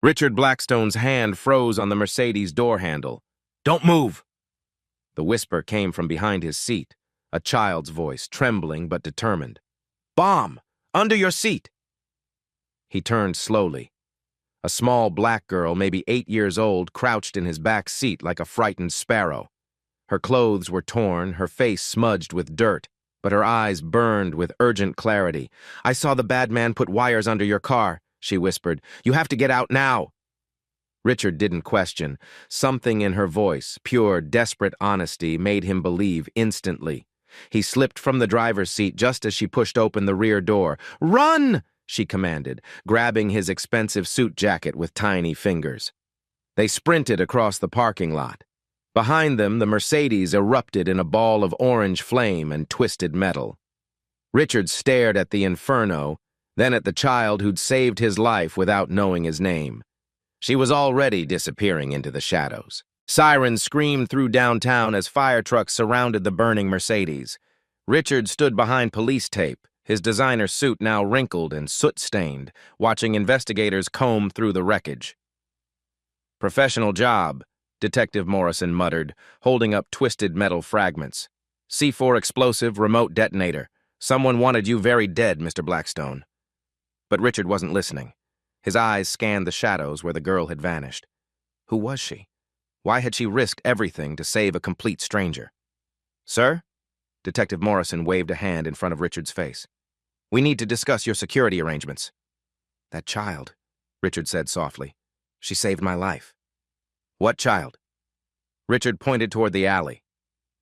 Richard Blackstone's hand froze on the Mercedes door handle. "Don't move!" The whisper came from behind his seat, a child's voice, trembling but determined. "Bomb! Under your seat!" He turned slowly. A small black girl, maybe 8 years old, crouched in his back seat like a frightened sparrow. Her clothes were torn, her face smudged with dirt, but her eyes burned with urgent clarity. "I saw the bad man put wires under your car," she whispered. "You have to get out now." Richard didn't question. Something in her voice, pure, desperate honesty, made him believe instantly. He slipped from the driver's seat just as she pushed open the rear door. "Run!" she commanded, grabbing his expensive suit jacket with tiny fingers. They sprinted across the parking lot. Behind them, the Mercedes erupted in a ball of orange flame and twisted metal. Richard stared at the inferno, then at the child who'd saved his life without knowing his name. She was already disappearing into the shadows. Sirens screamed through downtown as fire trucks surrounded the burning Mercedes. Richard stood behind police tape, his designer suit now wrinkled and soot-stained, watching investigators comb through the wreckage. "Professional job," Detective Morrison muttered, holding up twisted metal fragments. "C4 explosive, remote detonator. Someone wanted you very dead, Mr. Blackstone." But Richard wasn't listening. His eyes scanned the shadows where the girl had vanished. Who was she? Why had she risked everything to save a complete stranger? "Sir?" Detective Morrison waved a hand in front of Richard's face. "We need to discuss your security arrangements." "That child," Richard said softly. "She saved my life." "What child?" Richard pointed toward the alley.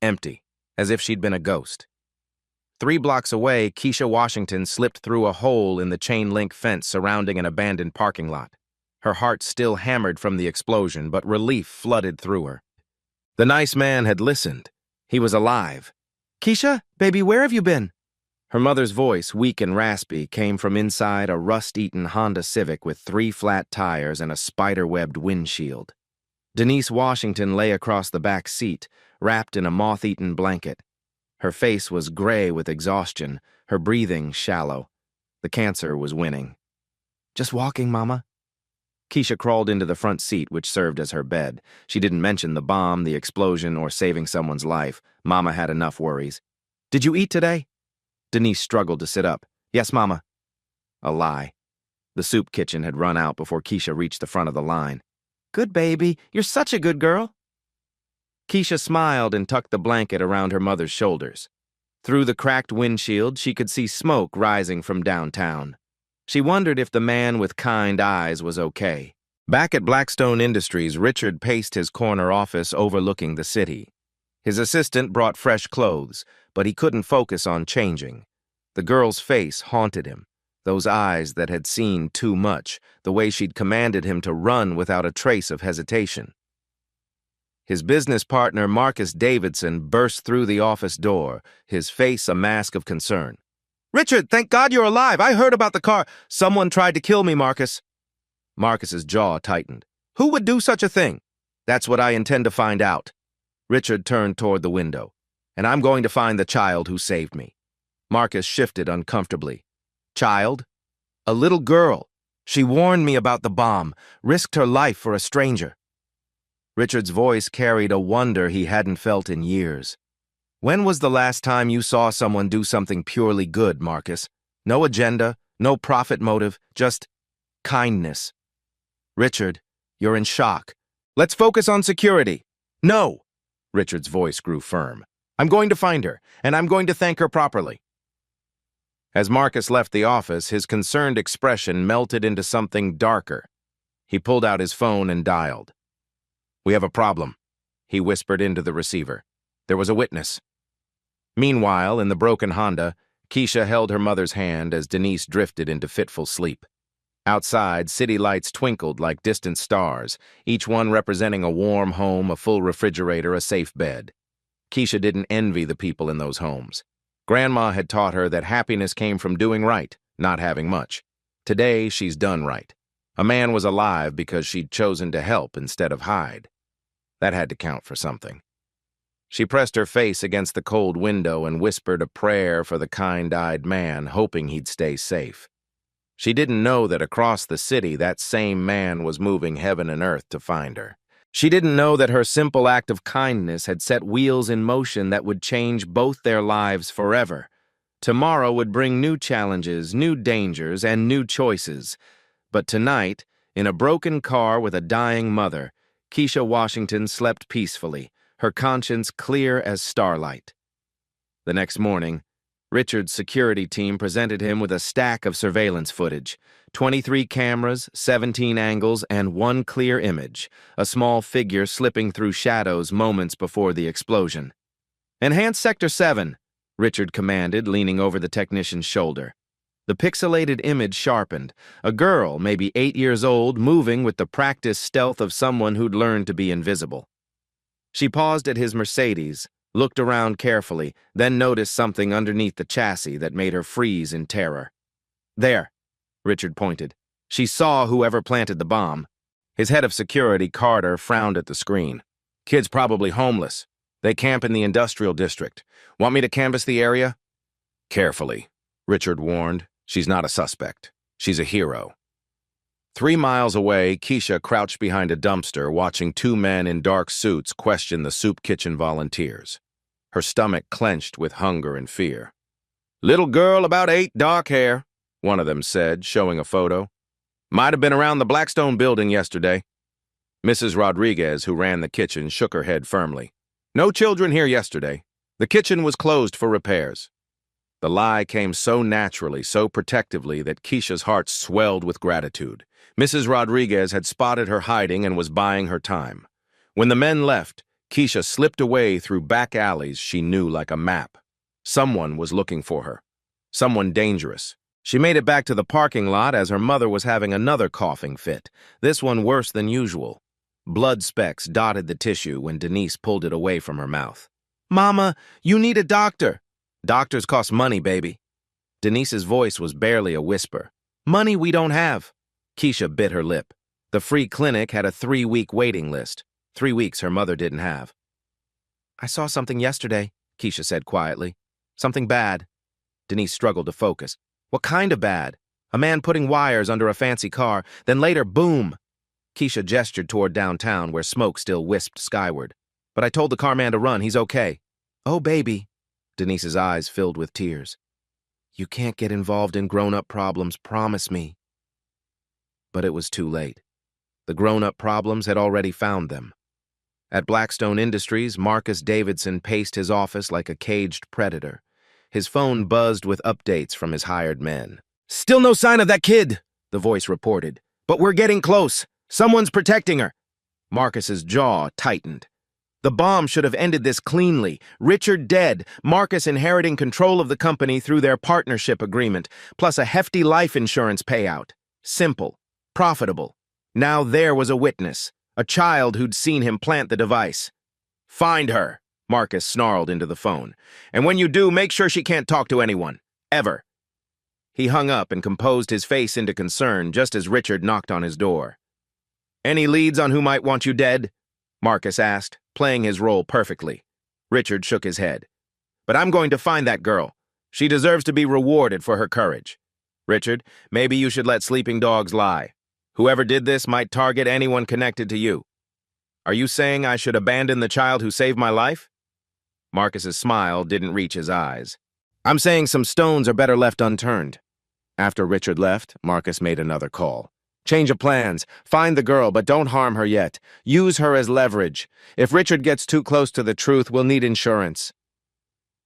Empty, as if she'd been a ghost. 3 blocks away, Keisha Washington slipped through a hole in the chain-link fence surrounding an abandoned parking lot. Her heart still hammered from the explosion, but relief flooded through her. The nice man had listened. He was alive. "Keisha, baby, where have you been?" Her mother's voice, weak and raspy, came from inside a rust-eaten Honda Civic with 3 flat tires and a spider-webbed windshield. Denise Washington lay across the back seat, wrapped in a moth-eaten blanket. Her face was gray with exhaustion, her breathing shallow. The cancer was winning. "Just walking, Mama." Keisha crawled into the front seat, which served as her bed. She didn't mention the bomb, the explosion, or saving someone's life. Mama had enough worries. "Did you eat today?" Denise struggled to sit up. "Yes, Mama." A lie. The soup kitchen had run out before Keisha reached the front of the line. "Good baby. You're such a good girl." Keisha smiled and tucked the blanket around her mother's shoulders. Through the cracked windshield, she could see smoke rising from downtown. She wondered if the man with kind eyes was okay. Back at Blackstone Industries, Richard paced his corner office overlooking the city. His assistant brought fresh clothes, but he couldn't focus on changing. The girl's face haunted him, those eyes that had seen too much, the way she'd commanded him to run without a trace of hesitation. His business partner, Marcus Davidson, burst through the office door, his face a mask of concern. "Richard, thank God you're alive. I heard about the car. Someone tried to kill me, Marcus." Marcus's jaw tightened. "Who would do such a thing?" "That's what I intend to find out." Richard turned toward the window. "And I'm going to find the child who saved me." Marcus shifted uncomfortably. "Child?" "A little girl. She warned me about the bomb, risked her life for a stranger." Richard's voice carried a wonder he hadn't felt in years. "When was the last time you saw someone do something purely good, Marcus? No agenda, no profit motive, just kindness." "Richard, you're in shock. Let's focus on security." "No!" Richard's voice grew firm. "I'm going to find her, and I'm going to thank her properly." As Marcus left the office, his concerned expression melted into something darker. He pulled out his phone and dialed. "We have a problem," he whispered into the receiver. "There was a witness." Meanwhile, in the broken Honda, Keisha held her mother's hand as Denise drifted into fitful sleep. Outside, city lights twinkled like distant stars, each one representing a warm home, a full refrigerator, a safe bed. Keisha didn't envy the people in those homes. Grandma had taught her that happiness came from doing right, not having much. Today, she's done right. A man was alive because she'd chosen to help instead of hide. That had to count for something. She pressed her face against the cold window and whispered a prayer for the kind-eyed man, hoping he'd stay safe. She didn't know that across the city that same man was moving heaven and earth to find her. She didn't know that her simple act of kindness had set wheels in motion that would change both their lives forever. Tomorrow would bring new challenges, new dangers, and new choices. But tonight, in a broken car with a dying mother, Keisha Washington slept peacefully, her conscience clear as starlight. The next morning, Richard's security team presented him with a stack of surveillance footage, 23 cameras, 17 angles, and one clear image, a small figure slipping through shadows moments before the explosion. "Enhance Sector 7, Richard commanded, leaning over the technician's shoulder. The pixelated image sharpened, a girl, maybe 8 years old, moving with the practiced stealth of someone who'd learned to be invisible. She paused at his Mercedes, looked around carefully, then noticed something underneath the chassis that made her freeze in terror. "There," Richard pointed. She saw whoever planted the bomb. His head of security, Carter, frowned at the screen. "Kid's probably homeless. They camp in the industrial district. Want me to canvass the area?" "Carefully," Richard warned. "She's not a suspect. She's a hero." 3 miles away, Keisha crouched behind a dumpster, watching 2 men in dark suits question the soup kitchen volunteers. Her stomach clenched with hunger and fear. "Little girl about 8, dark hair," one of them said, showing a photo. "Might have been around the Blackstone building yesterday." Mrs. Rodriguez, who ran the kitchen, shook her head firmly. "No children here yesterday. The kitchen was closed for repairs." The lie came so naturally, so protectively, that Keisha's heart swelled with gratitude. Mrs. Rodriguez had spotted her hiding and was buying her time. When the men left, Keisha slipped away through back alleys she knew like a map. Someone was looking for her. Someone dangerous. She made it back to the parking lot as her mother was having another coughing fit, this one worse than usual. Blood specks dotted the tissue when Denise pulled it away from her mouth. "Mama, you need a doctor." "Doctors cost money, baby." Denise's voice was barely a whisper. "Money we don't have." Keisha bit her lip. The free clinic had a 3-week waiting list. 3 weeks her mother didn't have. "I saw something yesterday," Keisha said quietly. "Something bad." Denise struggled to focus. "What kind of bad?" "A man putting wires under a fancy car, then later, boom." Keisha gestured toward downtown where smoke still wisped skyward. "But I told the carman to run, he's okay." "Oh, baby." Denise's eyes filled with tears. "You can't get involved in grown-up problems, promise me." But it was too late. The grown-up problems had already found them. At Blackstone Industries, Marcus Davidson paced his office like a caged predator. His phone buzzed with updates from his hired men. "Still no sign of that kid," the voice reported. "But we're getting close. Someone's protecting her." Marcus's jaw tightened. The bomb should have ended this cleanly. Richard dead, Marcus inheriting control of the company through their partnership agreement, plus a hefty life insurance payout. Simple. Profitable. Now there was a witness, a child who'd seen him plant the device. "Find her," Marcus snarled into the phone. "And when you do, make sure she can't talk to anyone. Ever." He hung up and composed his face into concern just as Richard knocked on his door. "Any leads on who might want you dead?" Marcus asked, playing his role perfectly. Richard shook his head. "But I'm going to find that girl. She deserves to be rewarded for her courage. Richard, maybe you should let sleeping dogs lie. Whoever did this might target anyone connected to you. Are you saying I should abandon the child who saved my life?" Marcus's smile didn't reach his eyes. "I'm saying some stones are better left unturned." After Richard left, Marcus made another call. "Change of plans. Find the girl, but don't harm her yet. Use her as leverage. If Richard gets too close to the truth, we'll need insurance."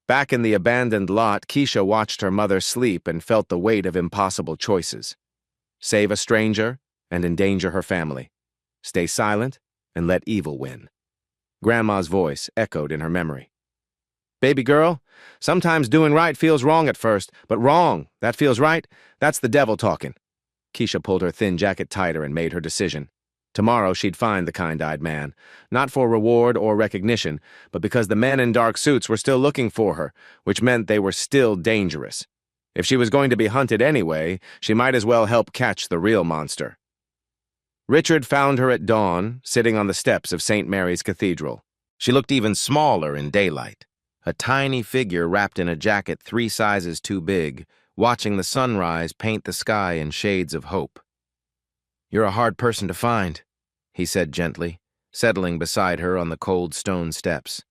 Back in the abandoned lot, Keisha watched her mother sleep and felt the weight of impossible choices. Save a stranger and endanger her family. Stay silent and let evil win. Grandma's voice echoed in her memory. "Baby girl, sometimes doing right feels wrong at first, but wrong, that feels right, that's the devil talking." Keisha pulled her thin jacket tighter and made her decision. Tomorrow she'd find the kind-eyed man, not for reward or recognition, but because the men in dark suits were still looking for her, which meant they were still dangerous. If she was going to be hunted anyway, she might as well help catch the real monster. Richard found her at dawn, sitting on the steps of St. Mary's Cathedral. She looked even smaller in daylight, a tiny figure wrapped in a jacket 3 sizes too big, watching the sunrise paint the sky in shades of hope. "You're a hard person to find," he said gently, settling beside her on the cold stone steps.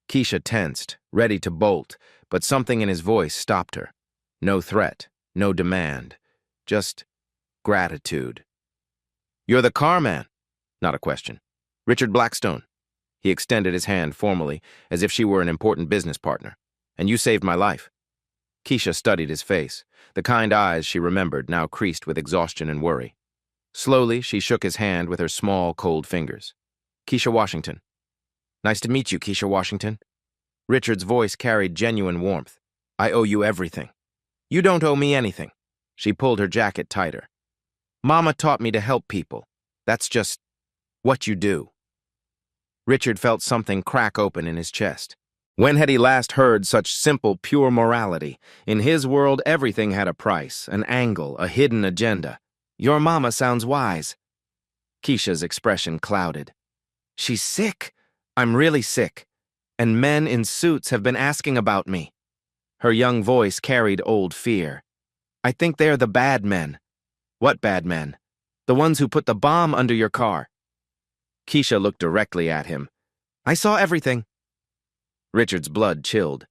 Keisha tensed, ready to bolt, but something in his voice stopped her. No threat, no demand, just gratitude. "You're the car man." Not a question. "Richard Blackstone." He extended his hand formally, as if she were an important business partner. "And you saved my life." Keisha studied his face, the kind eyes she remembered now creased with exhaustion and worry. Slowly, she shook his hand with her small, cold fingers. "Keisha Washington." "Nice to meet you, Keisha Washington." Richard's voice carried genuine warmth. "I owe you everything." "You don't owe me anything." She pulled her jacket tighter. "Mama taught me to help people. That's just what you do." Richard felt something crack open in his chest. When had he last heard such simple, pure morality? In his world, everything had a price, an angle, a hidden agenda. "Your mama sounds wise." Keisha's expression clouded. "She's sick. I'm really sick. And men in suits have been asking about me." Her young voice carried old fear. "I think they're the bad men." "What bad men?" "The ones who put the bomb under your car." Keisha looked directly at him. "I saw everything." Richard's blood chilled.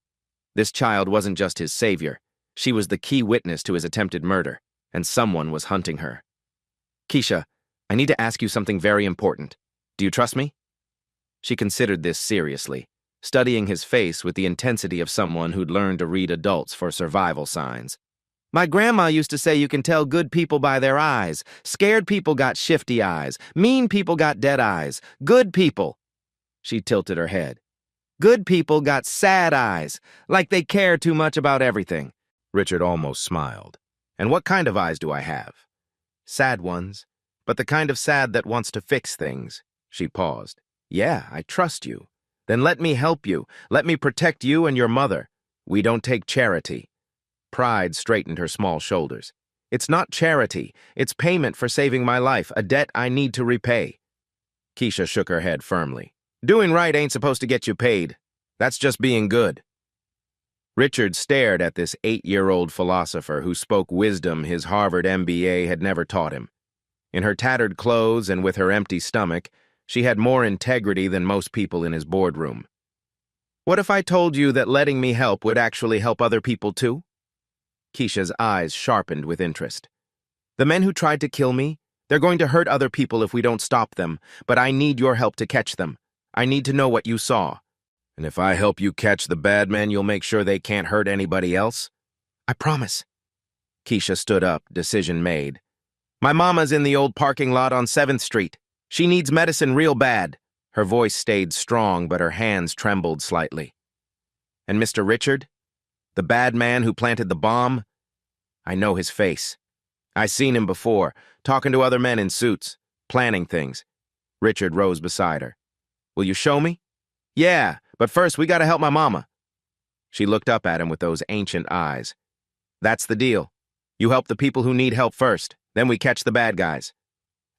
This child wasn't just his savior. She was the key witness to his attempted murder, and someone was hunting her. "Keisha, I need to ask you something very important. Do you trust me?" She considered this seriously, studying his face with the intensity of someone who'd learned to read adults for survival signs. "My grandma used to say you can tell good people by their eyes. Scared people got shifty eyes. Mean people got dead eyes. Good people—" She tilted her head. "Good people got sad eyes, like they care too much about everything." Richard almost smiled. "And what kind of eyes do I have?" "Sad ones, but the kind of sad that wants to fix things." She paused. "Yeah, I trust you. Then let me help you. Let me protect you and your mother. We don't take charity." Pride straightened her small shoulders. "It's not charity. It's payment for saving my life, a debt I need to repay." Keisha shook her head firmly. "Doing right ain't supposed to get you paid. That's just being good." Richard stared at this 8-year-old philosopher who spoke wisdom his Harvard MBA had never taught him. In her tattered clothes and with her empty stomach, she had more integrity than most people in his boardroom. "What if I told you that letting me help would actually help other people too?" Keisha's eyes sharpened with interest. "The men who tried to kill me, they're going to hurt other people if we don't stop them, but I need your help to catch them. I need to know what you saw." "And if I help you catch the bad men, you'll make sure they can't hurt anybody else?" "I promise." Keisha stood up, decision made. "My mama's in the old parking lot on 7th Street. She needs medicine real bad." Her voice stayed strong, but her hands trembled slightly. "And Mr. Richard? The bad man who planted the bomb? I know his face. I seen him before, talking to other men in suits, planning things." Richard rose beside her. "Will you show me?" "Yeah, but first we gotta help my mama." She looked up at him with those ancient eyes. "That's the deal. You help the people who need help first, then we catch the bad guys."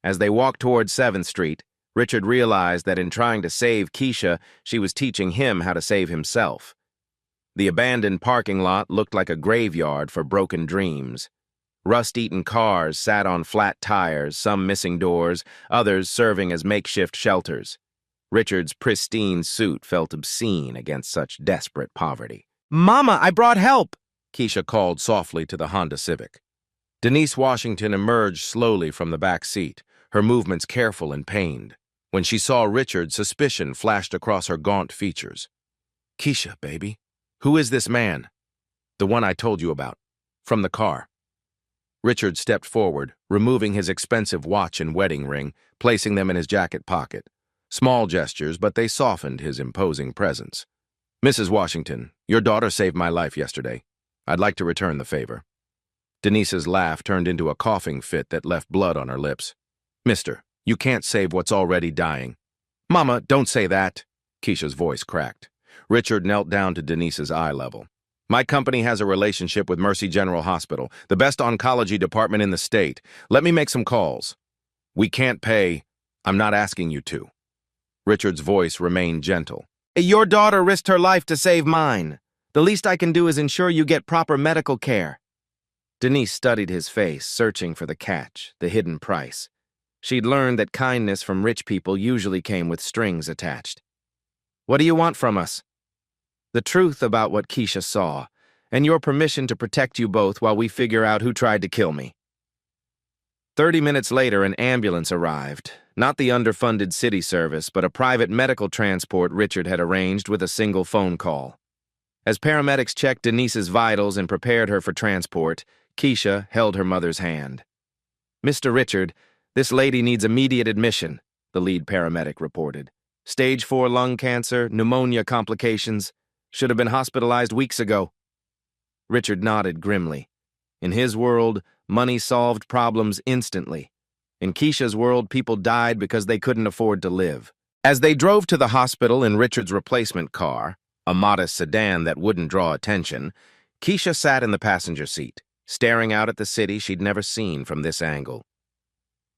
As they walked towards 7th Street, Richard realized that in trying to save Keisha, she was teaching him how to save himself. The abandoned parking lot looked like a graveyard for broken dreams. Rust-eaten cars sat on flat tires, some missing doors, others serving as makeshift shelters. Richard's pristine suit felt obscene against such desperate poverty. "Mama, I brought help!" Keisha called softly to the Honda Civic. Denise Washington emerged slowly from the back seat, her movements careful and pained. When she saw Richard, suspicion flashed across her gaunt features. "Keisha, baby. Who is this man?" "The one I told you about. From the car." Richard stepped forward, removing his expensive watch and wedding ring, placing them in his jacket pocket. Small gestures, but they softened his imposing presence. "Mrs. Washington, your daughter saved my life yesterday. I'd like to return the favor." Denise's laugh turned into a coughing fit that left blood on her lips. "Mister, you can't save what's already dying." "Mama, don't say that." Keisha's voice cracked. Richard knelt down to Denise's eye level. "My company has a relationship with Mercy General Hospital, the best oncology department in the state. Let me make some calls." "We can't pay. I'm not asking you to." Richard's voice remained gentle. "Your daughter risked her life to save mine. The least I can do is ensure you get proper medical care." Denise studied his face, searching for the catch, the hidden price. She'd learned that kindness from rich people usually came with strings attached. "What do you want from us?" "The truth about what Keisha saw, and your permission to protect you both while we figure out who tried to kill me." 30 minutes later, an ambulance arrived. Not the underfunded city service, but a private medical transport Richard had arranged with a single phone call. As paramedics checked Denise's vitals and prepared her for transport, Keisha held her mother's hand. "Mr. Richard, this lady needs immediate admission," the lead paramedic reported. "Stage 4 lung cancer, pneumonia complications. Should have been hospitalized weeks ago." Richard nodded grimly. In his world, money solved problems instantly. In Keisha's world, people died because they couldn't afford to live. As they drove to the hospital in Richard's replacement car, a modest sedan that wouldn't draw attention, Keisha sat in the passenger seat, staring out at the city she'd never seen from this angle.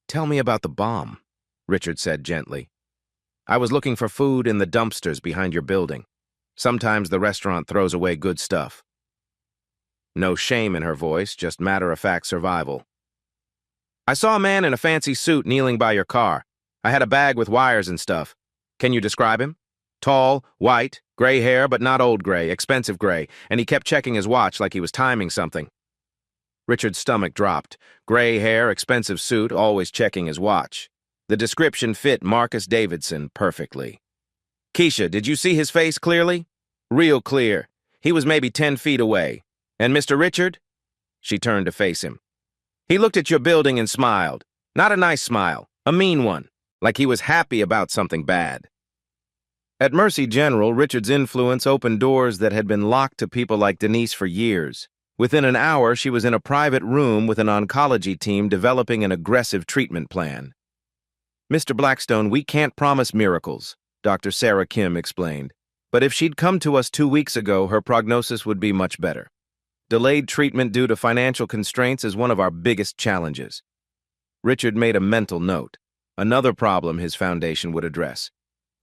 "Tell me about the bomb," Richard said gently. "I was looking for food in the dumpsters behind your building. Sometimes the restaurant throws away good stuff." No shame in her voice, just matter-of-fact survival. "I saw a man in a fancy suit kneeling by your car. I had a bag with wires and stuff. Can you describe him? Tall, white, gray hair, but not old gray, expensive gray, and he kept checking his watch like he was timing something." Richard's stomach dropped. Gray hair, expensive suit, always checking his watch. The description fit Marcus Davidson perfectly. "Keisha, did you see his face clearly?" "Real clear. He was maybe 10 feet away. And Mr. Richard?" She turned to face him. "He looked at your building and smiled. Not a nice smile, a mean one, like he was happy about something bad." At Mercy General, Richard's influence opened doors that had been locked to people like Denise for years. Within an hour, she was in a private room with an oncology team developing an aggressive treatment plan. "Mr. Blackstone, we can't promise miracles," Dr. Sarah Kim explained. "But if she'd come to us 2 weeks ago, her prognosis would be much better. Delayed treatment due to financial constraints is one of our biggest challenges." Richard made a mental note. Another problem his foundation would address.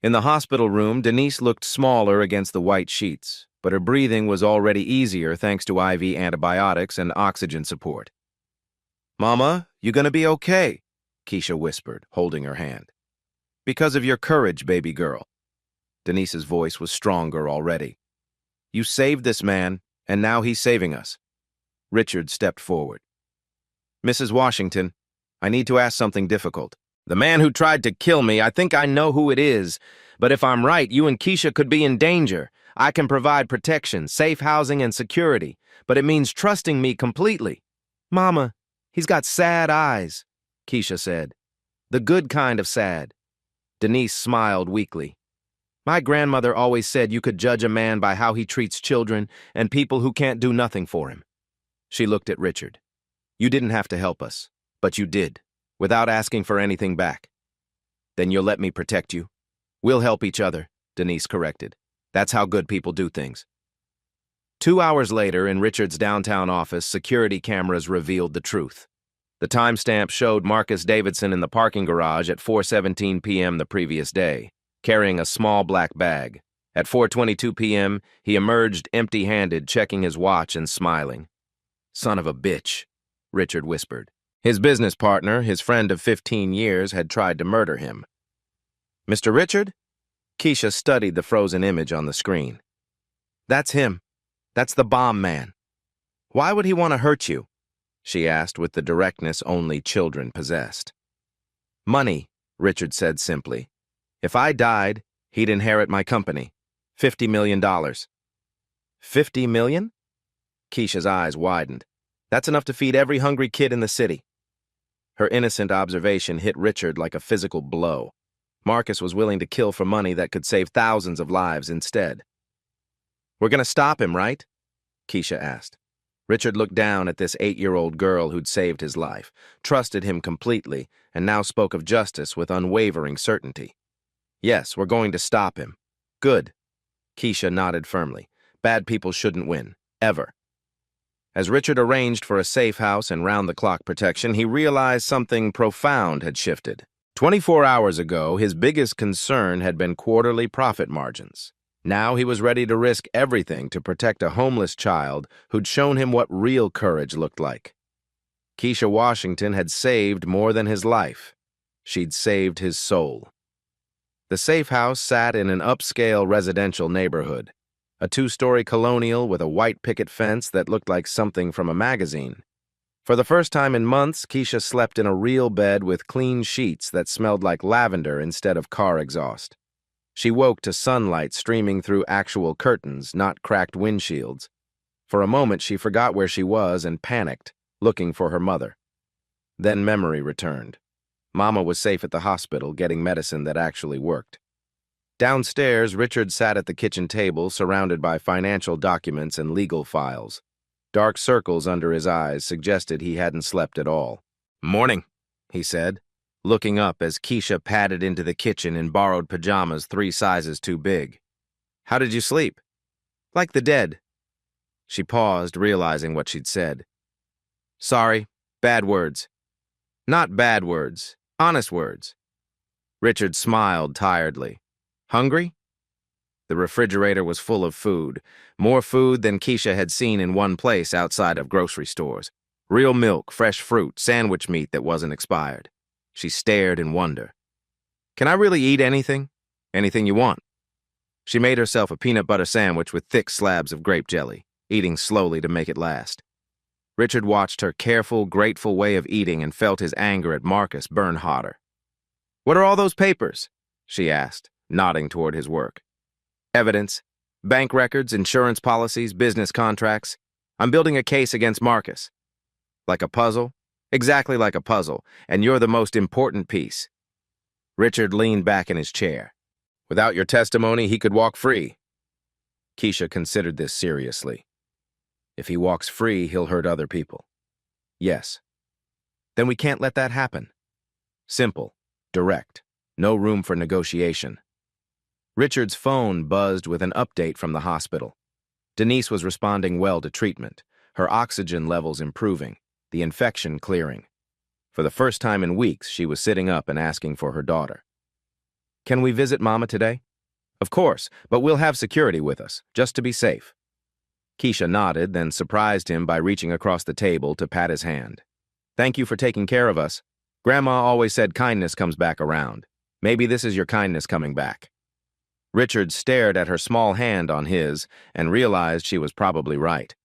In the hospital room, Denise looked smaller against the white sheets, but her breathing was already easier thanks to IV antibiotics and oxygen support. "Mama, you gonna be okay?" Keisha whispered, holding her hand. "Because of your courage, baby girl." Denise's voice was stronger already. "You saved this man, and now he's saving us." Richard stepped forward. "Mrs. Washington, I need to ask something difficult. The man who tried to kill me, I think I know who it is. But if I'm right, you and Keisha could be in danger. I can provide protection, safe housing, and security, but it means trusting me completely." "Mama, he's got sad eyes," Keisha said. "The good kind of sad." Denise smiled weakly. "My grandmother always said you could judge a man by how he treats children and people who can't do nothing for him." She looked at Richard. "You didn't have to help us, but you did, without asking for anything back." "Then you'll let me protect you?" "We'll help each other," Denise corrected. "That's how good people do things." 2 hours later, in Richard's downtown office, security cameras revealed the truth. The timestamp showed Marcus Davidson in the parking garage at 4:17 p.m. the previous day, carrying a small black bag. At 4:22 p.m., he emerged empty-handed, checking his watch and smiling. "Son of a bitch," Richard whispered. His business partner, his friend of 15 years, had tried to murder him. "Mr. Richard?" Keisha studied the frozen image on the screen. "That's him. That's the bomb man. Why would he want to hurt you?" she asked with the directness only children possessed. "Money," Richard said simply. "If I died, he'd inherit my company. $50 million. $50 million? Keisha's eyes widened. "That's enough to feed every hungry kid in the city." Her innocent observation hit Richard like a physical blow. Marcus was willing to kill for money that could save thousands of lives instead. "We're gonna stop him, right?" Keisha asked. Richard looked down at this 8-year-old girl who'd saved his life, trusted him completely, and now spoke of justice with unwavering certainty. "Yes, we're going to stop him." "Good." Keisha nodded firmly. "Bad people shouldn't win. Ever." As Richard arranged for a safe house and round-the-clock protection, he realized something profound had shifted. 24 hours ago, his biggest concern had been quarterly profit margins. Now he was ready to risk everything to protect a homeless child who'd shown him what real courage looked like. Keisha Washington had saved more than his life. She'd saved his soul. The safe house sat in an upscale residential neighborhood, a two-story colonial with a white picket fence that looked like something from a magazine. For the first time in months, Keisha slept in a real bed with clean sheets that smelled like lavender instead of car exhaust. She woke to sunlight streaming through actual curtains, not cracked windshields. For a moment, she forgot where she was and panicked, looking for her mother. Then memory returned. Mama was safe at the hospital, getting medicine that actually worked. Downstairs, Richard sat at the kitchen table, surrounded by financial documents and legal files. Dark circles under his eyes suggested he hadn't slept at all. "Morning," he said, looking up as Keisha padded into the kitchen in borrowed pajamas 3 sizes too big. "How did you sleep?" "Like the dead." She paused, realizing what she'd said. "Sorry, bad words." "Not bad words, honest words." Richard smiled tiredly. "Hungry?" The refrigerator was full of food, more food than Keisha had seen in one place outside of grocery stores. Real milk, fresh fruit, sandwich meat that wasn't expired. She stared in wonder. "Can I really eat anything? Anything you want?" She made herself a peanut butter sandwich with thick slabs of grape jelly, eating slowly to make it last. Richard watched her careful, grateful way of eating and felt his anger at Marcus burn hotter. "What are all those papers?" she asked, nodding toward his work. "Evidence, bank records, insurance policies, business contracts. I'm building a case against Marcus." "Like a puzzle?" "Exactly like a puzzle, and you're the most important piece." Richard leaned back in his chair. "Without your testimony, he could walk free." Keisha considered this seriously. "If he walks free, he'll hurt other people." "Yes." "Then we can't let that happen." Simple, direct, no room for negotiation. Richard's phone buzzed with an update from the hospital. Denise was responding well to treatment, her oxygen levels improving, the infection clearing. For the first time in weeks, she was sitting up and asking for her daughter. "Can we visit Mama today?" "Of course, but we'll have security with us, just to be safe." Keisha nodded, then surprised him by reaching across the table to pat his hand. "Thank you for taking care of us. Grandma always said kindness comes back around. Maybe this is your kindness coming back." Richard stared at her small hand on his and realized she was probably right.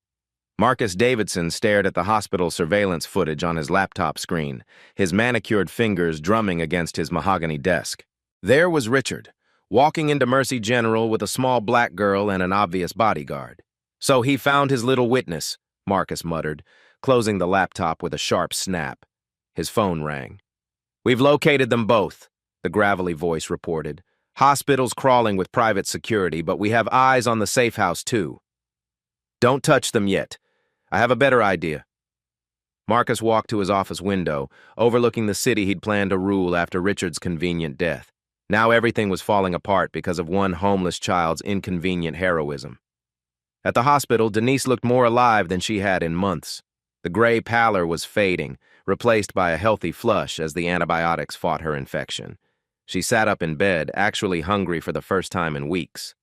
Marcus Davidson stared at the hospital surveillance footage on his laptop screen, his manicured fingers drumming against his mahogany desk. There was Richard, walking into Mercy General with a small black girl and an obvious bodyguard. "So he found his little witness," Marcus muttered, closing the laptop with a sharp snap. His phone rang. "We've located them both," the gravelly voice reported. "Hospital's crawling with private security, but we have eyes on the safe house too." "Don't touch them yet. I have a better idea." Marcus walked to his office window, overlooking the city he'd planned to rule after Richard's convenient death. Now everything was falling apart because of one homeless child's inconvenient heroism. At the hospital, Denise looked more alive than she had in months. The gray pallor was fading, replaced by a healthy flush as the antibiotics fought her infection. She sat up in bed, actually hungry for the first time in weeks.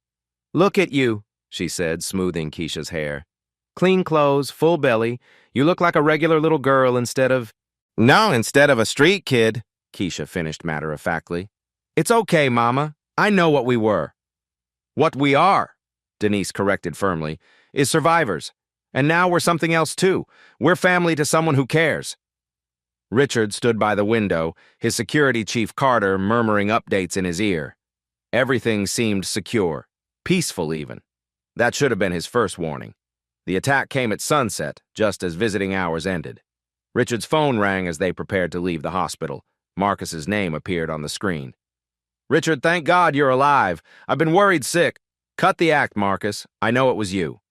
"Look at you," she said, smoothing Keisha's hair. "Clean clothes, full belly. You look like a regular little girl instead of—" "No, instead of a street kid," Keisha finished matter-of-factly. "It's okay, Mama. I know what we were." "What we are," Denise corrected firmly, "is survivors. And now we're something else too. We're family to someone who cares." Richard stood by the window, his security chief Carter murmuring updates in his ear. Everything seemed secure, peaceful even. That should have been his first warning. The attack came at sunset, just as visiting hours ended. Richard's phone rang as they prepared to leave the hospital. Marcus's name appeared on the screen. "Richard, thank God you're alive. I've been worried sick." "Cut the act, Marcus. I know it was you."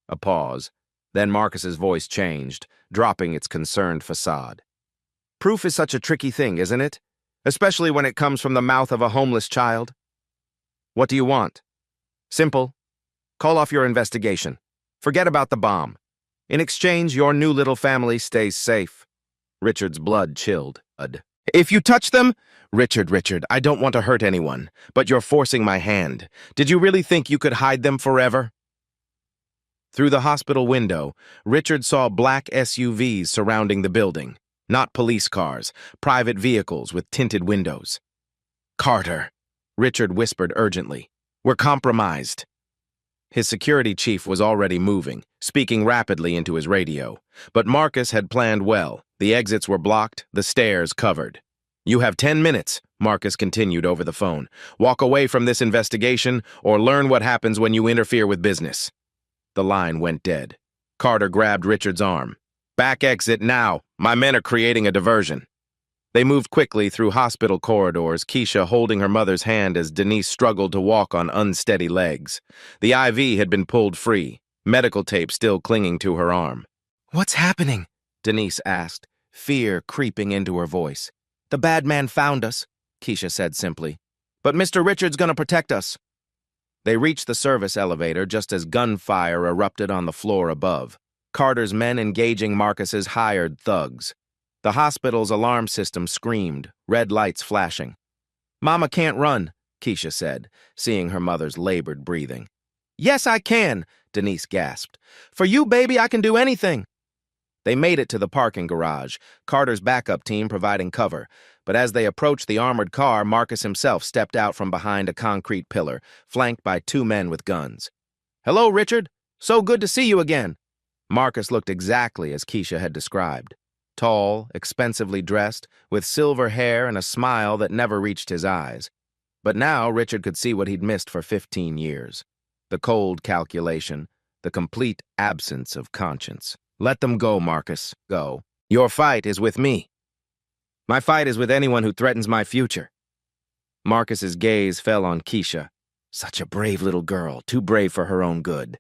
A pause. Then Marcus's voice changed, dropping its concerned facade. "Proof is such a tricky thing, isn't it? Especially when it comes from the mouth of a homeless child. What do you want?" "Simple. Call off your investigation. Forget about the bomb. In exchange, your new little family stays safe." Richard's blood chilled. If you touch them— Richard, I don't want to hurt anyone, but you're forcing my hand. Did you really think you could hide them forever? Through the hospital window, Richard saw black SUVs surrounding the building. Not police cars, private vehicles with tinted windows. Carter, Richard whispered urgently. We're compromised. His security chief was already moving, speaking rapidly into his radio. But Marcus had planned well. The exits were blocked, the stairs covered. You have 10 minutes, Marcus continued over the phone. Walk away from this investigation or learn what happens when you interfere with business. The line went dead. Carter grabbed Richard's arm. Back exit now. My men are creating a diversion. They moved quickly through hospital corridors, Keisha holding her mother's hand as Denise struggled to walk on unsteady legs. The IV had been pulled free, medical tape still clinging to her arm. What's happening? Denise asked, fear creeping into her voice. The bad man found us, Keisha said simply. But Mr. Richard's gonna protect us. They reached the service elevator just as gunfire erupted on the floor above. Carter's men engaging Marcus's hired thugs. The hospital's alarm system screamed, red lights flashing. Mama can't run, Keisha said, seeing her mother's labored breathing. Yes, I can, Denise gasped. For you, baby, I can do anything. They made it to the parking garage, Carter's backup team providing cover. But as they approached the armored car, Marcus himself stepped out from behind a concrete pillar, flanked by 2 men with guns. Hello, Richard. So good to see you again. Marcus looked exactly as Keisha had described. Tall, expensively dressed, with silver hair and a smile that never reached his eyes. But now Richard could see what he'd missed for 15 years. The cold calculation, the complete absence of conscience. Let them go, Marcus. Go. Your fight is with me. My fight is with anyone who threatens my future. Marcus's gaze fell on Keisha. Such a brave little girl, too brave for her own good.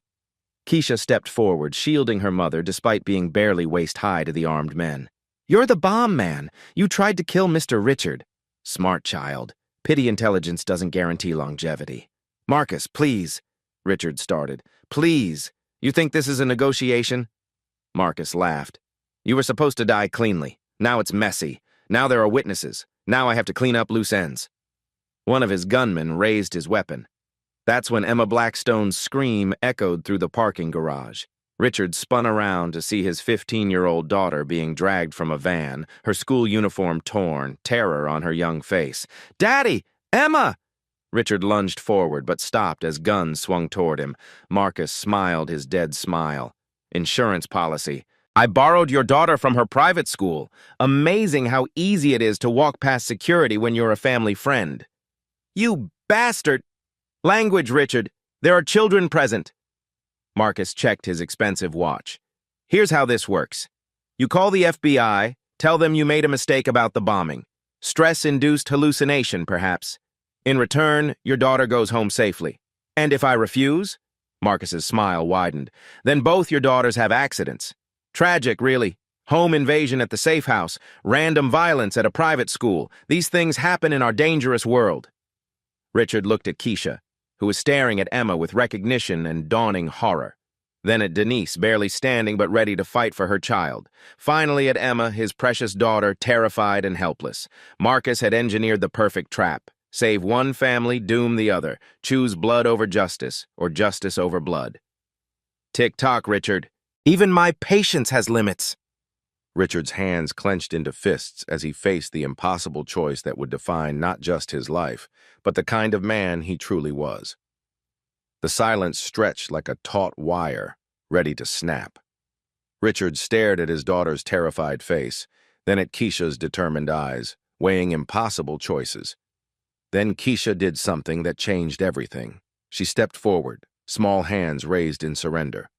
Keisha stepped forward, shielding her mother despite being barely waist-high to the armed men. You're the bomb man. You tried to kill Mr. Richard. Smart child. Pity intelligence doesn't guarantee longevity. Marcus, please, Richard started. Please. You think this is a negotiation? Marcus laughed. You were supposed to die cleanly. Now it's messy. Now there are witnesses. Now I have to clean up loose ends. One of his gunmen raised his weapon. That's when Emma Blackstone's scream echoed through the parking garage. Richard spun around to see his 15-year-old daughter being dragged from a van, her school uniform torn, terror on her young face. Daddy! Emma! Richard lunged forward but stopped as guns swung toward him. Marcus smiled his dead smile. Insurance policy. I borrowed your daughter from her private school. Amazing how easy it is to walk past security when you're a family friend. You bastard! Language, Richard. There are children present. Marcus checked his expensive watch. Here's how this works. You call the FBI, tell them you made a mistake about the bombing. Stress-induced hallucination, perhaps. In return, your daughter goes home safely. And if I refuse? Marcus's smile widened. Then both your daughters have accidents. Tragic, really. Home invasion at the safe house, random violence at a private school. These things happen in our dangerous world. Richard looked at Keisha, who was staring at Emma with recognition and dawning horror. Then at Denise, barely standing but ready to fight for her child. Finally at Emma, his precious daughter, terrified and helpless. Marcus had engineered the perfect trap. Save one family, doom the other. Choose blood over justice, or justice over blood. Tick-tock, Richard. Even my patience has limits. Richard's hands clenched into fists as he faced the impossible choice that would define not just his life, but the kind of man he truly was. The silence stretched like a taut wire, ready to snap. Richard stared at his daughter's terrified face, then at Keisha's determined eyes, weighing impossible choices. Then Keisha did something that changed everything. She stepped forward, small hands raised in surrender.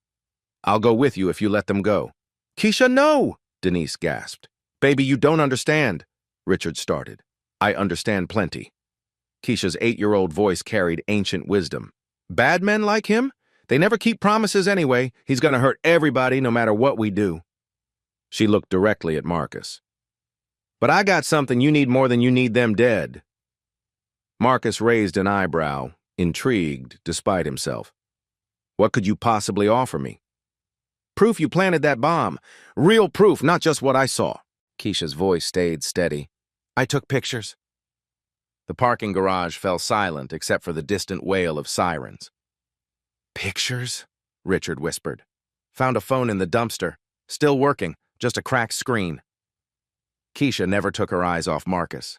I'll go with you if you let them go. Keisha, no! Denise gasped. Baby, you don't understand. Richard started. I understand plenty. Keisha's 8-year-old voice carried ancient wisdom. Bad men like him? They never keep promises anyway. He's gonna hurt everybody no matter what we do. She looked directly at Marcus. But I got something you need more than you need them dead. Marcus raised an eyebrow, intrigued despite himself. What could you possibly offer me? Proof you planted that bomb. Real proof, not just what I saw. Keisha's voice stayed steady. I took pictures. The parking garage fell silent except for the distant wail of sirens. Pictures? Richard whispered. Found a phone in the dumpster. Still working, just a cracked screen. Keisha never took her eyes off Marcus.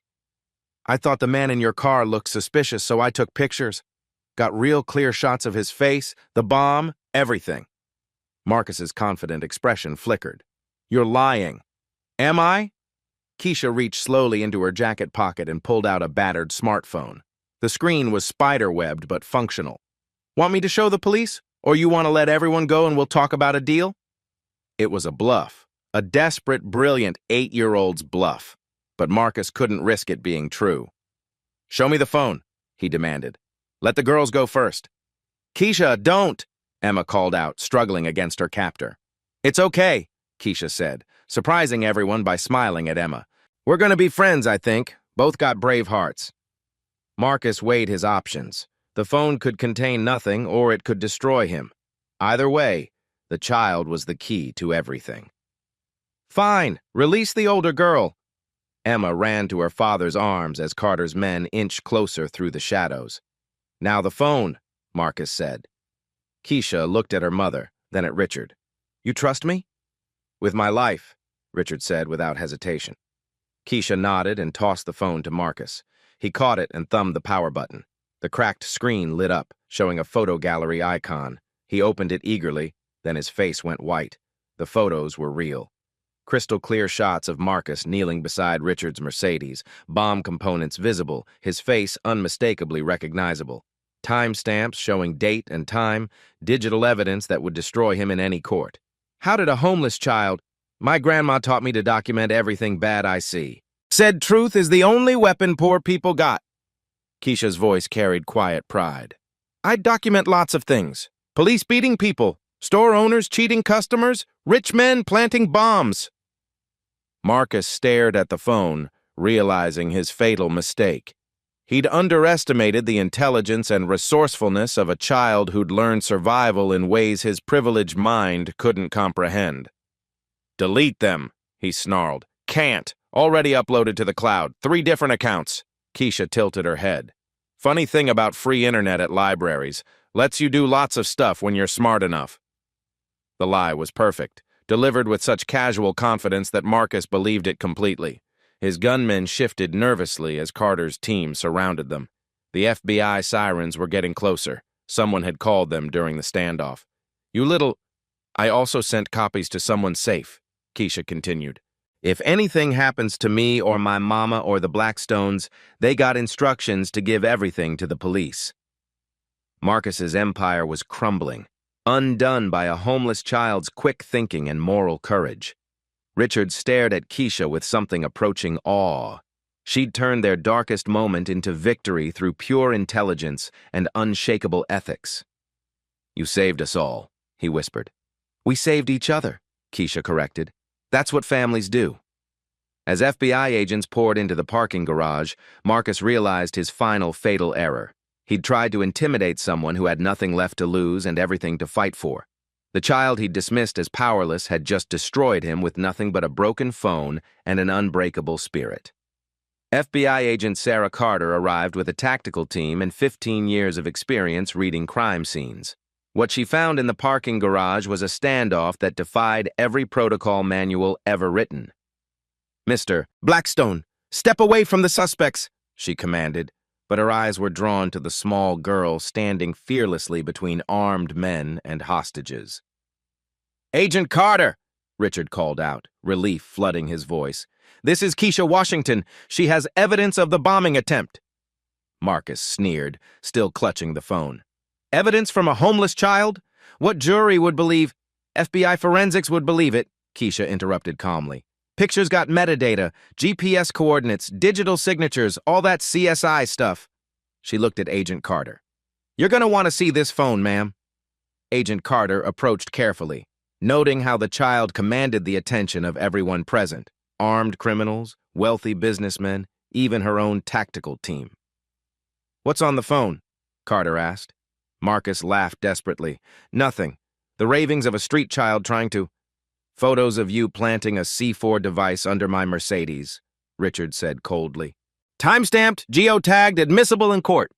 I thought the man in your car looked suspicious, so I took pictures. Got real clear shots of his face, the bomb, everything. Marcus's confident expression flickered. You're lying. Am I? Keisha reached slowly into her jacket pocket and pulled out a battered smartphone. The screen was spider-webbed but functional. Want me to show the police? Or you want to let everyone go and we'll talk about a deal? It was a bluff. A desperate, brilliant 8-year-old's bluff. But Marcus couldn't risk it being true. Show me the phone, he demanded. Let the girls go first. Keisha, don't, Emma called out, struggling against her captor. It's okay, Keisha said, surprising everyone by smiling at Emma. We're going to be friends, I think. Both got brave hearts. Marcus weighed his options. The phone could contain nothing, or it could destroy him. Either way, the child was the key to everything. Fine, release the older girl. Emma ran to her father's arms as Carter's men inched closer through the shadows. Now the phone, Marcus said. Keisha looked at her mother, then at Richard. You trust me? With my life, Richard said without hesitation. Keisha nodded and tossed the phone to Marcus. He caught it and thumbed the power button. The cracked screen lit up, showing a photo gallery icon. He opened it eagerly, then his face went white. The photos were real. Crystal-clear shots of Marcus kneeling beside Richard's Mercedes, bomb components visible, his face unmistakably recognizable. Timestamps showing date and time, digital evidence that would destroy him in any court. How did a homeless child... My grandma taught me to document everything bad I see. Said truth is the only weapon poor people got. Keisha's voice carried quiet pride. I'd document lots of things. Police beating people, store owners cheating customers, rich men planting bombs. Marcus stared at the phone, realizing his fatal mistake. He'd underestimated the intelligence and resourcefulness of a child who'd learned survival in ways his privileged mind couldn't comprehend. Delete them, he snarled. Can't. Already uploaded to the cloud. 3 different accounts. Keisha tilted her head. Funny thing about free internet at libraries. Lets you do lots of stuff when you're smart enough. The lie was perfect, delivered with such casual confidence that Marcus believed it completely. His gunmen shifted nervously as Carter's team surrounded them. The FBI sirens were getting closer. Someone had called them during the standoff. You little... I also sent copies to someone safe, Keisha continued. If anything happens to me or my mama or the Blackstones, they got instructions to give everything to the police. Marcus's empire was crumbling, undone by a homeless child's quick thinking and moral courage. Richard stared at Keisha with something approaching awe. She'd turned their darkest moment into victory through pure intelligence and unshakable ethics. You saved us all, he whispered. We saved each other, Keisha corrected. That's what families do. As FBI agents poured into the parking garage, Marcus realized his final fatal error. He'd tried to intimidate someone who had nothing left to lose and everything to fight for. The child he'd dismissed as powerless had just destroyed him with nothing but a broken phone and an unbreakable spirit. FBI agent Sarah Carter arrived with a tactical team and 15 years of experience reading crime scenes. What she found in the parking garage was a standoff that defied every protocol manual ever written. Mr. Blackstone, step away from the suspects, she commanded, but her eyes were drawn to the small girl standing fearlessly between armed men and hostages. Agent Carter, Richard called out, relief flooding his voice. This is Keisha Washington. She has evidence of the bombing attempt. Marcus sneered, still clutching the phone. Evidence from a homeless child? What jury would believe? FBI forensics would believe it, Keisha interrupted calmly. Pictures got metadata, GPS coordinates, digital signatures, all that CSI stuff. She looked at Agent Carter. You're going to want to see this phone, ma'am. Agent Carter approached carefully, noting how the child commanded the attention of everyone present. Armed criminals, wealthy businessmen, even her own tactical team. What's on the phone? Carter asked. Marcus laughed desperately. Nothing. The ravings of a street child trying to... Photos of you planting a C4 device under my Mercedes. Richard said coldly. Time-stamped, geotagged, admissible in court.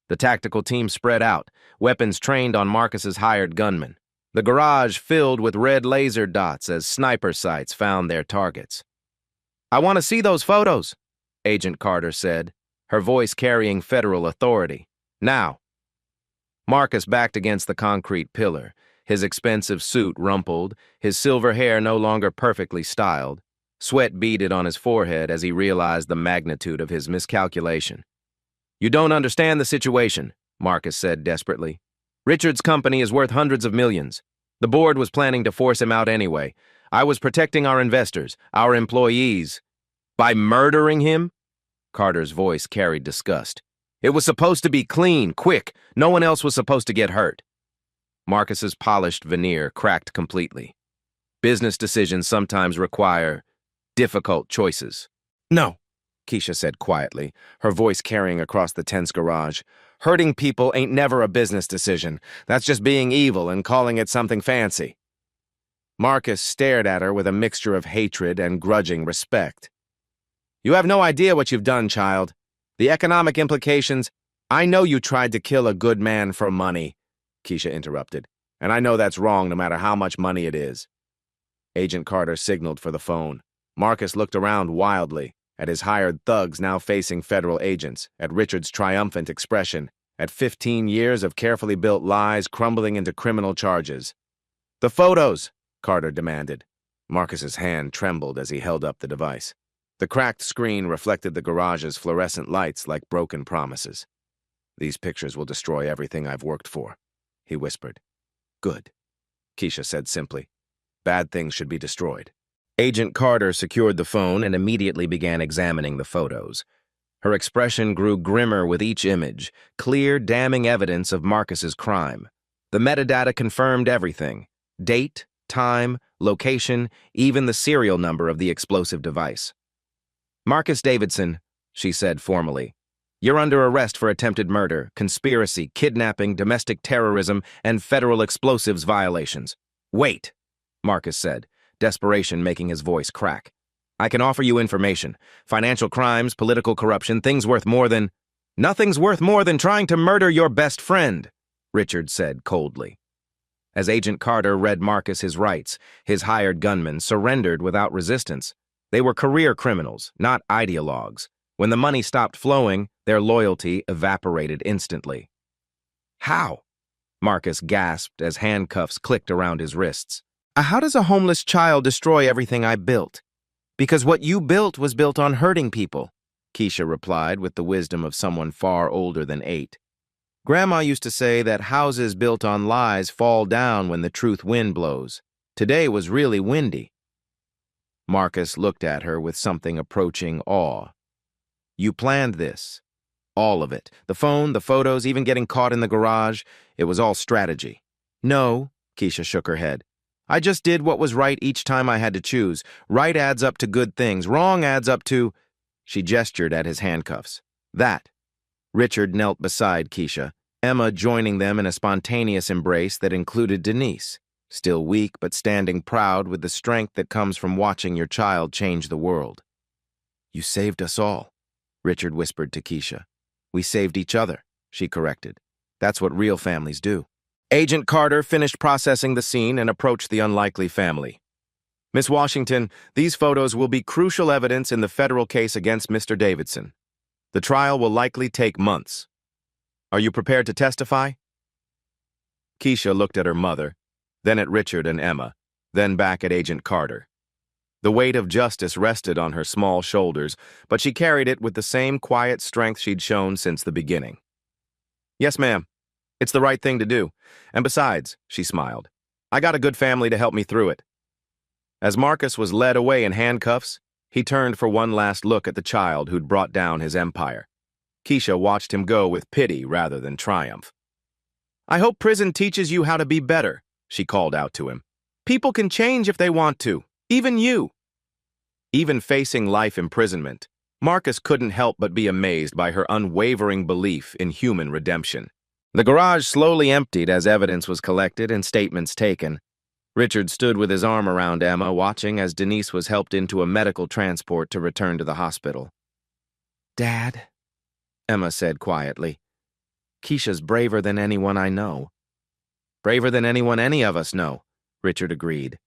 The tactical team spread out, weapons trained on Marcus's hired gunmen. The garage filled with red laser dots as sniper sights found their targets. I want to see those photos, Agent Carter said, her voice carrying federal authority. Now. Marcus backed against the concrete pillar, his expensive suit rumpled, his silver hair no longer perfectly styled. Sweat beaded on his forehead as he realized the magnitude of his miscalculation. You don't understand the situation, Marcus said desperately. Richard's company is worth hundreds of millions. The board was planning to force him out anyway. I was protecting our investors, our employees. By murdering him? Carter's voice carried disgust. It was supposed to be clean, quick. No one else was supposed to get hurt. Marcus's polished veneer cracked completely. Business decisions sometimes require difficult choices. No, Keisha said quietly, her voice carrying across the tense garage. Hurting people ain't never a business decision. That's just being evil and calling it something fancy. Marcus stared at her with a mixture of hatred and grudging respect. You have no idea what you've done, child. The economic implications. I know you tried to kill a good man for money, Keisha interrupted, and I know that's wrong no matter how much money it is. Agent Carter signaled for the phone. Marcus looked around wildly, at his hired thugs now facing federal agents, at Richard's triumphant expression, at 15 years of carefully built lies crumbling into criminal charges. The photos, Carter demanded. Marcus's hand trembled as he held up the device. The cracked screen reflected the garage's fluorescent lights like broken promises. These pictures will destroy everything I've worked for, he whispered. Good, Keisha said simply. Bad things should be destroyed. Agent Carter secured the phone and immediately began examining the photos. Her expression grew grimmer with each image, clear, damning evidence of Marcus's crime. The metadata confirmed everything: date, time, location, even the serial number of the explosive device. Marcus Davidson, she said formally, you're under arrest for attempted murder, conspiracy, kidnapping, domestic terrorism, and federal explosives violations. Wait, Marcus said, desperation making his voice crack. I can offer you information. Financial crimes, political corruption, things worth more than... Nothing's worth more than trying to murder your best friend, Richard said coldly. As Agent Carter read Marcus his rights, his hired gunmen surrendered without resistance. They were career criminals, not ideologues. When the money stopped flowing, their loyalty evaporated instantly. How? Marcus gasped as handcuffs clicked around his wrists. How does a homeless child destroy everything I built? Because what you built was built on hurting people, Keisha replied with the wisdom of someone far older than 8. Grandma used to say that houses built on lies fall down when the truth wind blows. Today was really windy. Marcus looked at her with something approaching awe. You planned this. All of it. The phone, the photos, even getting caught in the garage. It was all strategy. No, Keisha shook her head. I just did what was right each time I had to choose. Right adds up to good things. Wrong adds up to... She gestured at his handcuffs. That. Richard knelt beside Keisha, Emma joining them in a spontaneous embrace that included Denise, still weak but standing proud with the strength that comes from watching your child change the world. You saved us all, Richard whispered to Keisha. We saved each other, she corrected. That's what real families do. Agent Carter finished processing the scene and approached the unlikely family. Miss Washington, these photos will be crucial evidence in the federal case against Mr. Davidson. The trial will likely take months. Are you prepared to testify? Keisha looked at her mother, then at Richard and Emma, then back at Agent Carter. The weight of justice rested on her small shoulders, but she carried it with the same quiet strength she'd shown since the beginning. Yes, ma'am. It's the right thing to do. And besides, she smiled, I got a good family to help me through it. As Marcus was led away in handcuffs, he turned for one last look at the child who'd brought down his empire. Keisha watched him go with pity rather than triumph. I hope prison teaches you how to be better, she called out to him. People can change if they want to, even you. Even facing life imprisonment, Marcus couldn't help but be amazed by her unwavering belief in human redemption. The garage slowly emptied as evidence was collected and statements taken. Richard stood with his arm around Emma, watching as Denise was helped into a medical transport to return to the hospital. "Dad," Emma said quietly, "Keisha's braver than anyone I know." "Braver than anyone any of us know," Richard agreed.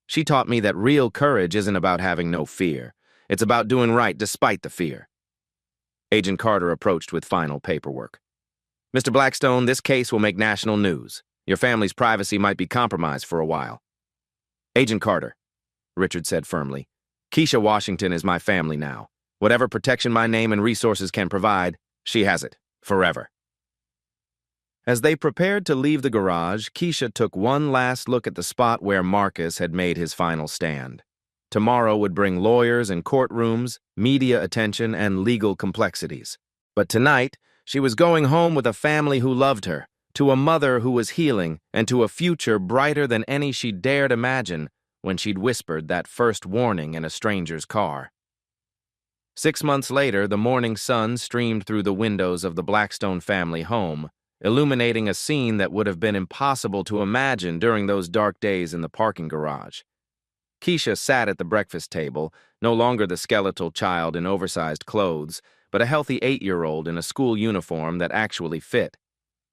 "She taught me that real courage isn't about having no fear. It's about doing right despite the fear." Agent Carter approached with final paperwork. "Mr. Blackstone, this case will make national news. Your family's privacy might be compromised for a while." "Agent Carter," Richard said firmly, "Keisha Washington is my family now. Whatever protection my name and resources can provide, she has it, forever." As they prepared to leave the garage, Keisha took one last look at the spot where Marcus had made his final stand. Tomorrow would bring lawyers and courtrooms, media attention, and legal complexities. But tonight, she was going home with a family who loved her, to a mother who was healing, and to a future brighter than any she dared imagine when she'd whispered that first warning in a stranger's car. 6 months later, the morning sun streamed through the windows of the Blackstone family home, illuminating a scene that would have been impossible to imagine during those dark days in the parking garage. Keisha sat at the breakfast table, no longer the skeletal child in oversized clothes, but a healthy 8-year-old in a school uniform that actually fit.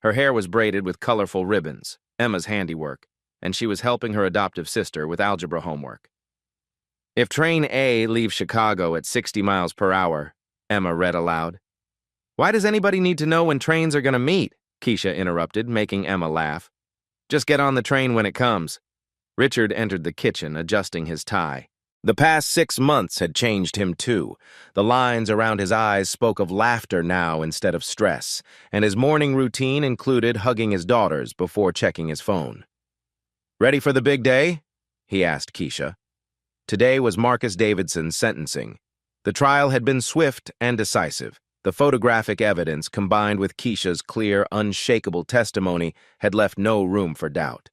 Her hair was braided with colorful ribbons, Emma's handiwork, and she was helping her adoptive sister with algebra homework. "If Train A leaves Chicago at 60 miles per hour, Emma read aloud. "Why does anybody need to know when trains are going to meet?" Keisha interrupted, making Emma laugh. "Just get on the train when it comes." Richard entered the kitchen, adjusting his tie. The past 6 months had changed him too. The lines around his eyes spoke of laughter now instead of stress, and his morning routine included hugging his daughters before checking his phone. "Ready for the big day?" he asked Keisha. Today was Marcus Davidson's sentencing. The trial had been swift and decisive. The photographic evidence, combined with Keisha's clear, unshakable testimony, had left no room for doubt.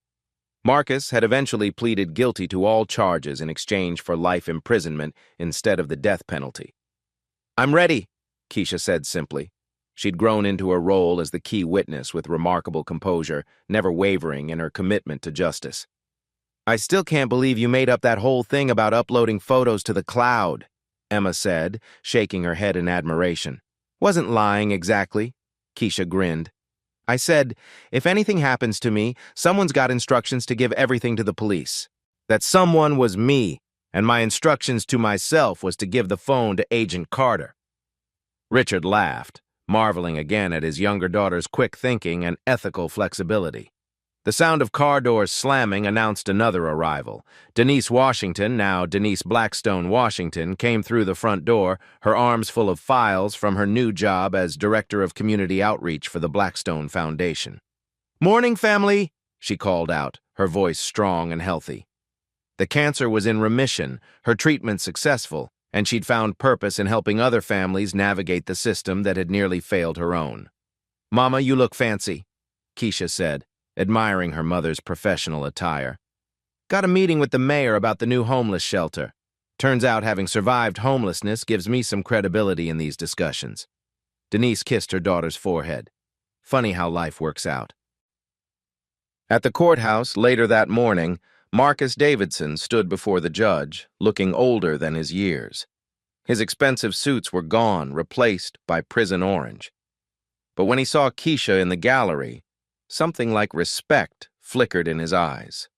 Marcus had eventually pleaded guilty to all charges in exchange for life imprisonment instead of the death penalty. "I'm ready," Keisha said simply. She'd grown into a role as the key witness with remarkable composure, never wavering in her commitment to justice. "I still can't believe you made up that whole thing about uploading photos to the cloud," Emma said, shaking her head in admiration. "Wasn't lying exactly," Keisha grinned. "I said, if anything happens to me, someone's got instructions to give everything to the police. That someone was me, and my instructions to myself was to give the phone to Agent Carter." Richard laughed, marveling again at his younger daughter's quick thinking and ethical flexibility. The sound of car doors slamming announced another arrival. Denise Washington, now Denise Blackstone Washington, came through the front door, her arms full of files from her new job as Director of Community Outreach for the Blackstone Foundation. "Morning, family," she called out, her voice strong and healthy. The cancer was in remission, her treatment successful, and she'd found purpose in helping other families navigate the system that had nearly failed her own. "Mama, you look fancy," Keisha said, admiring her mother's professional attire. "Got a meeting with the mayor about the new homeless shelter. Turns out having survived homelessness gives me some credibility in these discussions." Denise kissed her daughter's forehead. Funny how life works out. At the courthouse later that morning, Marcus Davidson stood before the judge, looking older than his years. His expensive suits were gone, replaced by prison orange. But when he saw Keisha in the gallery, something like respect flickered in his eyes.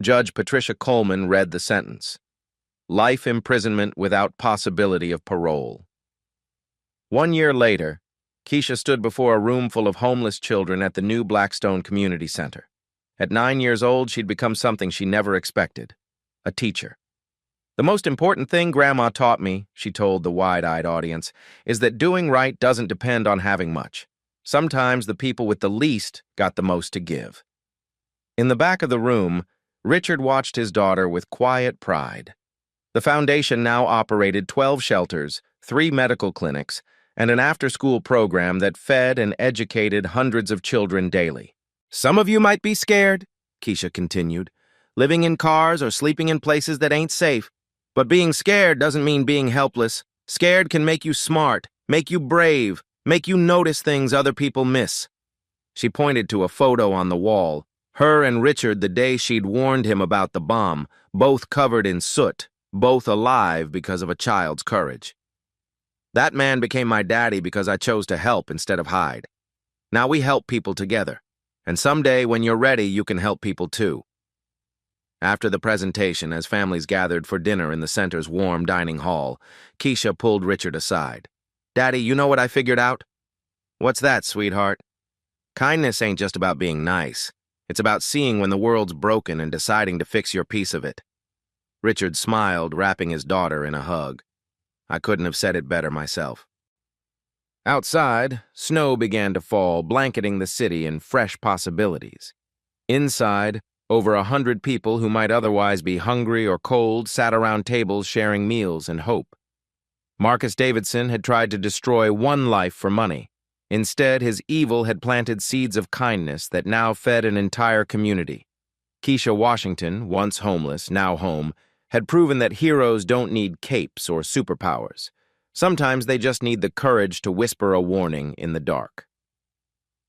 Judge Patricia Coleman read the sentence: life imprisonment without possibility of parole. 1 year later, Keisha stood before a room full of homeless children at the new Blackstone Community Center. At 9 years old, she'd become something she never expected: a teacher. "The most important thing Grandma taught me," she told the wide-eyed audience, "is that doing right doesn't depend on having much. Sometimes the people with the least got the most to give." In the back of the room, Richard watched his daughter with quiet pride. The foundation now operated 12 shelters, 3 medical clinics, and an after-school program that fed and educated hundreds of children daily. "Some of you might be scared," Keisha continued, "living in cars or sleeping in places that ain't safe. But being scared doesn't mean being helpless. Scared can make you smart, make you brave, make you notice things other people miss." She pointed to a photo on the wall, Her and Richard the day she'd warned him about the bomb, both covered in soot, both alive because of a child's courage. That man became my daddy because I chose to help instead of hide. Now we help people together, and someday when you're ready, you can help people too. After the presentation, as families gathered for dinner in the center's warm dining hall, Keisha pulled Richard aside. "Daddy, you know what I figured out?" "What's that, sweetheart?" "Kindness ain't just about being nice. It's about seeing when the world's broken and deciding to fix your piece of it." Richard smiled, wrapping his daughter in a hug. I couldn't have said it better myself. Outside, snow began to fall, blanketing the city in fresh possibilities. Inside, over 100 people who might otherwise be hungry or cold sat around tables sharing meals and hope. Marcus Davidson had tried to destroy one life for money. Instead, his evil had planted seeds of kindness that now fed an entire community. Keisha Washington, once homeless, now home, had proven that heroes don't need capes or superpowers. Sometimes they just need the courage to whisper a warning in the dark.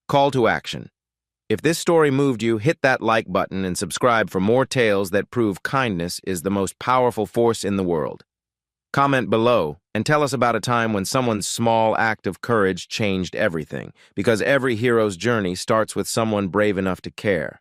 Call to action. If this story moved you, hit that like button and subscribe for more tales that prove kindness is the most powerful force in the world. Comment below and tell us about a time when someone's small act of courage changed everything, because every hero's journey starts with someone brave enough to care.